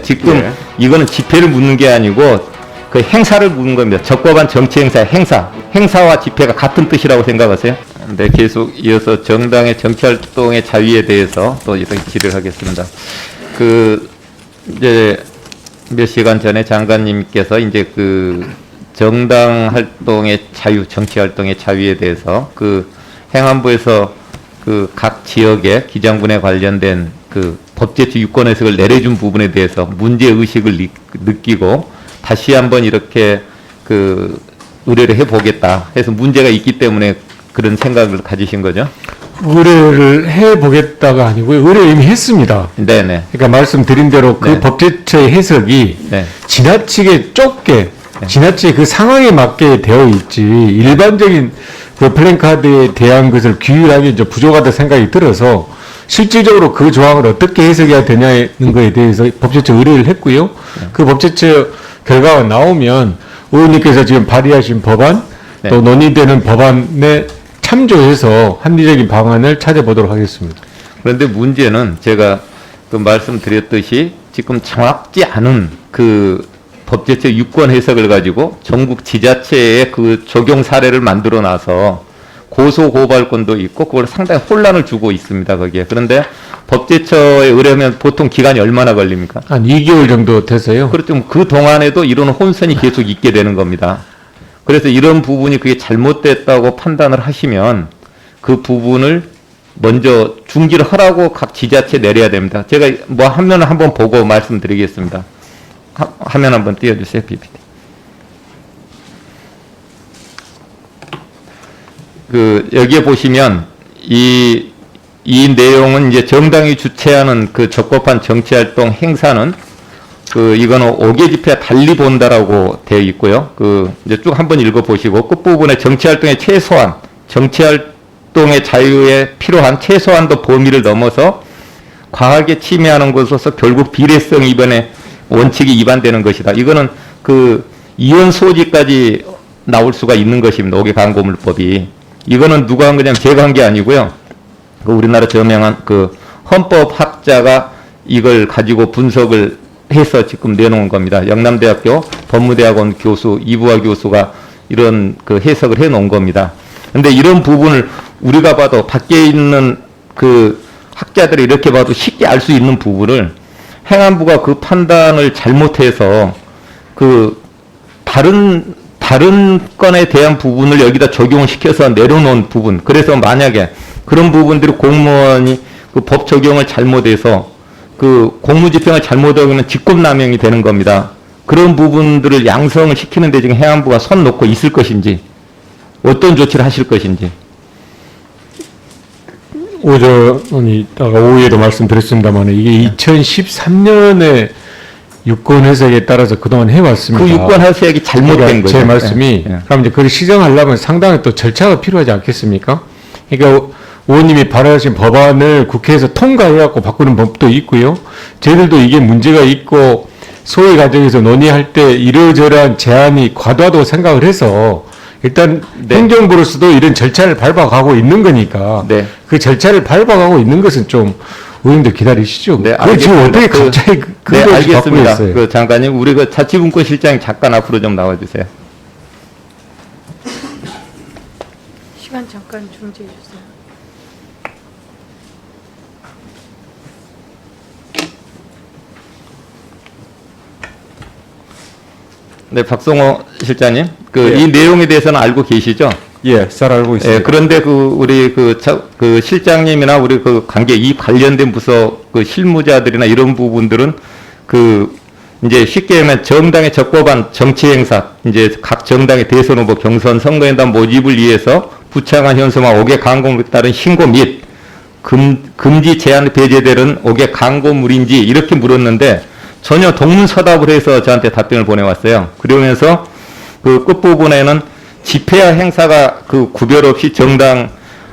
지금 예. 이거는 집회를 묻는 게 아니고 그 행사를 묻는 겁니다. 적법한 정치 행사, 행사와 집회가 같은 뜻이라고 생각하세요? 네, 계속 이어서 정당의 정치활동의 자유에 대해서 또 이렇게 질의를 하겠습니다. 이제 몇 시간 전에 장관님께서 이제 정당 활동의 자유, 정치 활동의 자유에 대해서 행안부에서 각 지역의 기장군에 관련된 법제처 유권 해석을 내려준 부분에 대해서 문제 의식을 느끼고 다시 한번 이렇게 의뢰를 해보겠다 해서 문제가 있기 때문에 그런 생각을 가지신 거죠? 의뢰를 해보겠다가 아니고요. 의뢰 이미 했습니다. 네네. 그러니까 말씀드린 대로 그 네. 법제처의 해석이 네. 지나치게 좁게, 지나치게 그 상황에 맞게 되어 있지, 일반적인 그 플랜카드에 대한 것을 규율하기 이제 부족하다 생각이 들어서 실질적으로 그 조항을 어떻게 해석해야 되냐는 거에 대해서 법제처 의뢰를 했고요. 그 법제처 결과가 나오면 의원님께서 지금 발의하신 법안, 네. 또 논의되는 법안에 참조해서 합리적인 방안을 찾아보도록 하겠습니다. 그런데 문제는 제가 말씀드렸듯이 지금 정확지 않은 법제처 유권 해석을 가지고 전국 지자체의 적용 사례를 만들어 놔서 고소 고발권도 있고 그걸 상당히 혼란을 주고 있습니다, 거기에. 그런데 법제처에 의뢰하면 보통 기간이 얼마나 걸립니까? 한 2개월 정도 돼서요. 그렇죠. 그 동안에도 이런 혼선이 계속 있게 되는 겁니다. 그래서 이런 부분이 그게 잘못됐다고 판단을 하시면 그 부분을 먼저 중지를 하라고 각 지자체 내려야 됩니다. 제가 화면을 한번 보고 말씀드리겠습니다. 화면 한번 띄워주세요, PPT. 여기에 보시면 이 내용은 이제 정당이 주최하는 적법한 정치활동 행사는 이거는 5개 집회와 달리 본다라고 되어 있고요. 이제 쭉 한번 읽어보시고 끝부분에 정치활동의 최소한, 정치활동의 자유에 필요한 최소한도 범위를 넘어서 과하게 침해하는 것으로서 결국 비례성 위반의 원칙이 위반되는 것이다. 이거는 이혼 소지까지 나올 수가 있는 것입니다. 5개 광고물법이. 이거는 누가 한 거냐면 제가 한 게 아니고요. 우리나라 저명한 헌법학자가 이걸 가지고 분석을 해서 지금 내놓은 겁니다. 영남대학교 법무대학원 교수, 이부하 교수가 이런 해석을 해 놓은 겁니다. 근데 이런 부분을 우리가 봐도 밖에 있는 학자들이 이렇게 봐도 쉽게 알 수 있는 부분을 행안부가 판단을 잘못해서 다른 건에 대한 부분을 여기다 적용을 시켜서 내려놓은 부분. 그래서 만약에 그런 부분들이 공무원이 법 적용을 잘못해서 공무집행을 잘못하면 직권남용이 되는 겁니다. 그런 부분들을 양성을 시키는데 지금 행안부가 손 놓고 있을 것인지, 어떤 조치를 하실 것인지. 오전이 아까 오후에도 말씀드렸습니다만 이게 2013년에 유권 해석에 따라서 그동안 해왔습니다. 그 유권 해석이 잘못된 거죠. 제 말씀이 예. 그럼 이제 그걸 시정하려면 상당히 또 절차가 필요하지 않겠습니까? 그러니까 의원님이 발의하신 법안을 국회에서 통과해갖고 바꾸는 법도 있고요. 저희들도 이게 문제가 있고 소위 과정에서 논의할 때 이러저러한 제한이 과도하다고 생각을 해서 일단 네. 행정부로서도 이런 절차를 밟아가고 있는 거니까 네. 그 절차를 밟아가고 있는 것은 좀 의원님들 기다리시죠. 네, 그걸 지금 알겠습니다. 어떻게 갑자기 네, 그걸 바꾸고 알겠습니다. 있어요. 장관님, 우리 자치분권실장 잠깐 앞으로 좀 나와주세요. 시간 잠깐 중지해 주세요. 네, 박성호 실장님, 예. 이 내용에 대해서는 알고 계시죠? 예, 잘 알고 있습니다. 예, 그런데 우리 실장님이나 우리 이 관련된 부서 실무자들이나 이런 부분들은 이제 쉽게 하면 정당의 적법한 정치 행사, 이제 각 정당의 대선 후보 경선 선거인단 모집을 위해서 부착한 현수막 5개 광고물에 따른 신고 및 금지 제한 배제되는 5개 광고물인지 이렇게 물었는데 전혀 동문서답을 해서 저한테 답변을 보내왔어요. 그러면서 끝부분에는 집회와 행사가 구별 없이 정당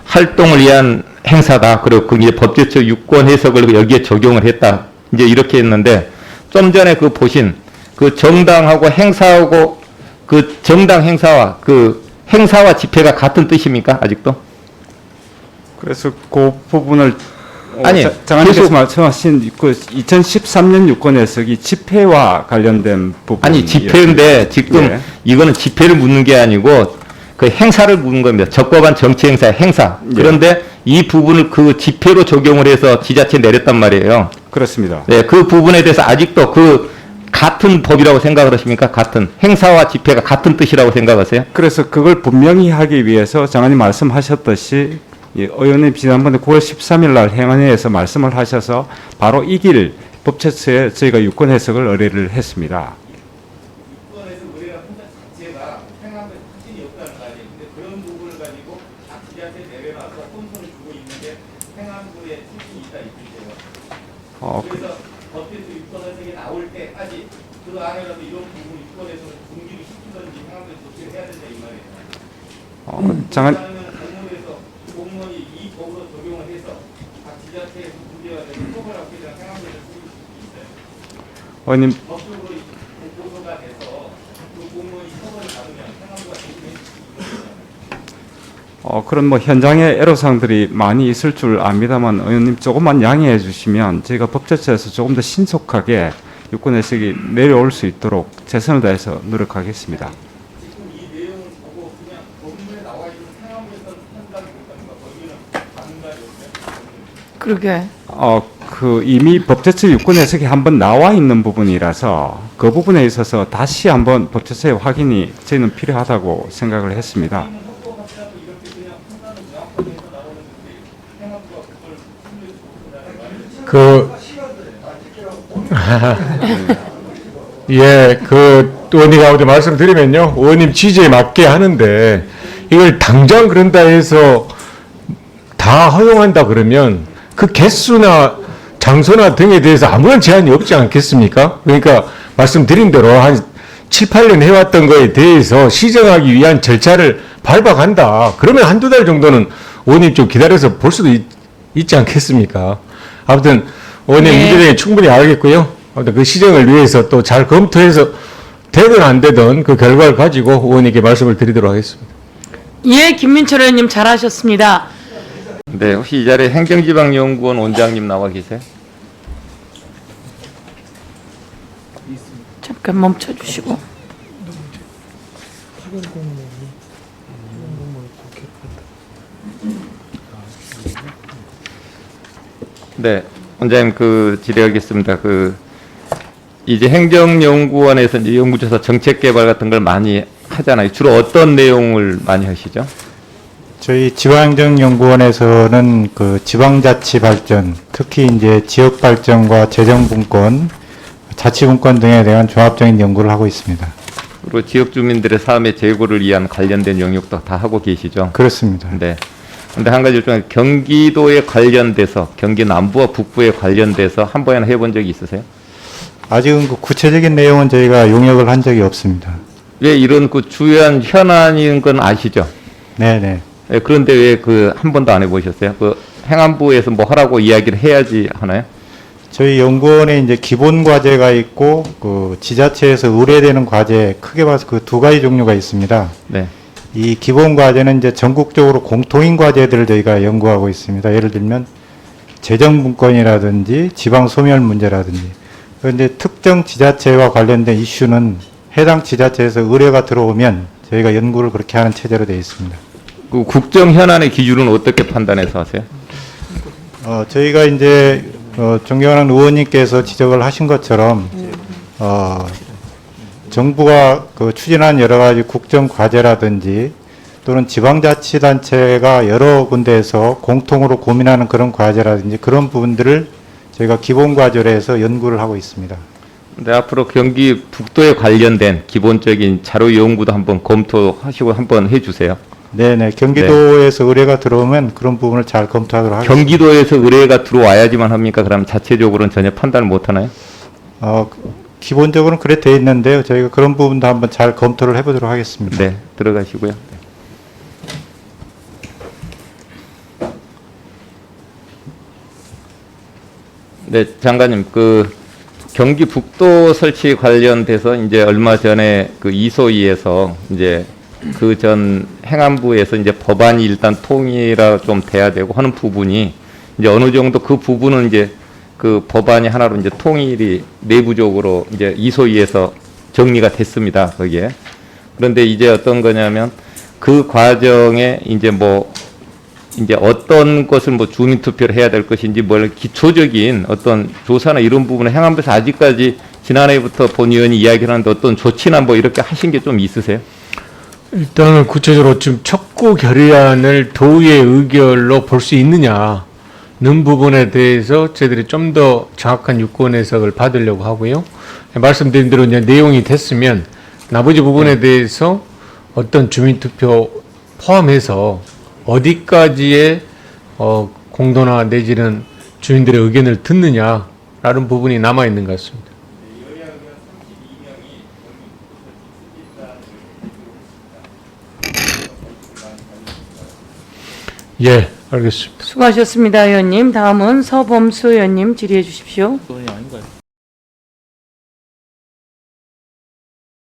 활동을 위한 행사다. 그리고 이제 법제처 유권 해석을 여기에 적용을 했다. 이제 이렇게 했는데 좀 전에 보신 정당하고 행사하고 정당 행사와 행사와 집회가 같은 뜻입니까? 아직도? 그래서 그 부분을 아니, 장관님께서 계속- 말씀하신 그 2013년 유권 해석이 집회와 관련된 부분. 아니 집회인데 지금 예. 이거는 집회를 묻는 게 아니고 그 행사를 묻는 겁니다. 적법한 정치 행사 행사. 예. 그런데 이 부분을 그 집회로 적용을 해서 지자체 내렸단 말이에요. 그렇습니다. 네, 그 부분에 대해서 아직도 그 같은 법이라고 생각을 하십니까? 같은 행사와 집회가 같은 뜻이라고 생각하세요? 그래서 그걸 분명히 하기 위해서 장관님 말씀하셨듯이 의원님 지난번에 9월 13일 날 행안위에서 말씀을 하셔서 바로 이 길 법제처에 저희가 유권 해석을 의뢰를 했습니다. 유권에서 의뢰한 혼자 자체가 행안부에 확진이 없다는 거 아니에요. 근데 그런 부분을 가지고 각 지자체 내려놔서 혼선을 주고 있는 게 행안부에 출신이 있다 이 뜻이에요. 그래서 법제처 유권 해석이 나올 때까지 그 안에라도 이런 부분 유권에서는 공지를 시키든지 행안부에 조치를 해야 된다 이 말이에요. 장관 공무원에서 공무원이 이 법으로 적용을 해서 각 지자체에서 문제가 되고 처벌하게 되면 행안부에서 쓰일 수 있어요. 의원님 법적으로 보고가 돼서 그 공무원이 처벌을 받으면 행안부가 대신해 줄 수 있는 그런 뭐 현장에 애로사항들이 많이 있을 줄 압니다만 의원님 조금만 양해해 주시면 저희가 법제처에서 조금 더 신속하게 유권 해석이 내려올 수 있도록 최선을 다해서 노력하겠습니다. 지금 이 내용을 보고 그냥 법률에 나와 있는 행안부에서 판단을 못합니까? 거기는 반응이 없어요. 그러게. 그 이미 법제처 유권 해석이 한번 나와 있는 부분이라서 그 부분에 있어서 다시 한번 법제처의 확인이 저희는 필요하다고 생각을 했습니다. 그, 예, 그, 의원님이 어제 말씀드리면요. 의원님 취지에 맞게 하는데, 이걸 당장 그런다 해서 다 허용한다 그러면 그 개수나 장소나 등에 대해서 아무런 제한이 없지 않겠습니까? 그러니까 말씀드린 대로 한 7, 8년 해왔던 거에 대해서 시정하기 위한 절차를 밟아간다. 그러면 한두 달 정도는 의원님 좀 기다려서 볼 수도 있지 않겠습니까? 아무튼 의원님 네. 문제점이 충분히 알겠고요. 아무튼 그 시정을 위해서 또 잘 검토해서 되든 안 되든 그 결과를 가지고 의원님께 말씀을 드리도록 하겠습니다. 예, 김민철 의원님 잘하셨습니다. 네, 혹시 이 자리에 행정지방연구원 원장님 나와 계세요? 잠깐 멈춰주시고. 네, 원장님 그 질의하겠습니다. 그 이제 행정연구원에서 이제 연구조사 정책개발 같은 걸 많이 하잖아요. 주로 어떤 내용을 많이 하시죠? 저희 지방행정연구원에서는 그 지방자치 발전, 특히 이제 지역 발전과 재정분권, 자치분권 등에 대한 종합적인 연구를 하고 있습니다. 그리고 지역 주민들의 삶의 제고를 위한 관련된 영역도 다 하고 계시죠? 그렇습니다. 네. 근데 한 가지 중에 경기도에 관련돼서 경기 남부와 북부에 관련돼서 한 번이나 해본 적이 있으세요? 아직은 그 구체적인 내용은 저희가 용역을 한 적이 없습니다. 왜 이런 그 주요한 현안인 건 아시죠? 네네. 예, 그런데 왜 그 한 번도 안 해보셨어요? 그 행안부에서 뭐 하라고 이야기를 해야지 하나요? 저희 연구원에 이제 기본 과제가 있고 그 지자체에서 의뢰되는 과제 크게 봐서 그 두 가지 종류가 있습니다. 네. 이 기본 과제는 이제 전국적으로 공통인 과제들을 저희가 연구하고 있습니다. 예를 들면 재정분권이라든지 지방 소멸 문제라든지. 그런데 특정 지자체와 관련된 이슈는 해당 지자체에서 의뢰가 들어오면 저희가 연구를 그렇게 하는 체제로 되어 있습니다. 그 국정 현안의 기준은 어떻게 판단해서 하세요? 저희가 이제 존경하는 의원님께서 지적을 하신 것처럼 정부가 그 추진한 여러 가지 국정 과제라든지 또는 지방자치단체가 여러 군데에서 공통으로 고민하는 그런 과제라든지 그런 부분들을 저희가 기본 과제로 해서 연구를 하고 있습니다. 근데 앞으로 경기 북도에 관련된 기본적인 자료 연구도 한번 검토하시고 한번 해주세요. 네네. 경기도에서 의뢰가 들어오면 그런 부분을 잘 검토하도록 하겠습니다. 경기도에서 의뢰가 들어와야지만 합니까? 그럼 자체적으로는 전혀 판단을 못 하나요? 기본적으로는 그래 돼 있는데요. 저희가 그런 부분도 한번 잘 검토를 해보도록 하겠습니다. 네, 들어가시고요. 네, 장관님, 그 경기 북도 설치 관련돼서 이제 얼마 전에 그 이소위에서 이제 그 전 행안부에서 이제 법안이 일단 통일화 좀 돼야 되고 하는 부분이 이제 어느 정도 그 부분은 이제 그 법안이 하나로 이제 통일이 내부적으로 이제 이소위에서 정리가 됐습니다. 거기에. 그런데 이제 어떤 거냐면 그 과정에 이제 뭐 이제 어떤 것을 뭐 주민투표를 해야 될 것인지 뭘 기초적인 어떤 조사나 이런 부분을 행안부에서 아직까지 지난해부터 본 의원이 이야기를 하는데 어떤 조치나 뭐 이렇게 하신 게 좀 있으세요? 일단은 구체적으로 지금 촉구 결의안을 도의회 의결로 볼 수 있느냐는 부분에 대해서 저희들이 좀 더 정확한 유권 해석을 받으려고 하고요. 말씀드린 대로 이제 내용이 됐으면 나머지 부분에 대해서 어떤 주민투표 포함해서 어디까지의 공론화 내지는 주민들의 의견을 듣느냐라는 부분이 남아 있는 것 같습니다. 예, 알겠습니다. 수고하셨습니다, 의원님. 다음은 서범수 의원님 질의해 주십시오.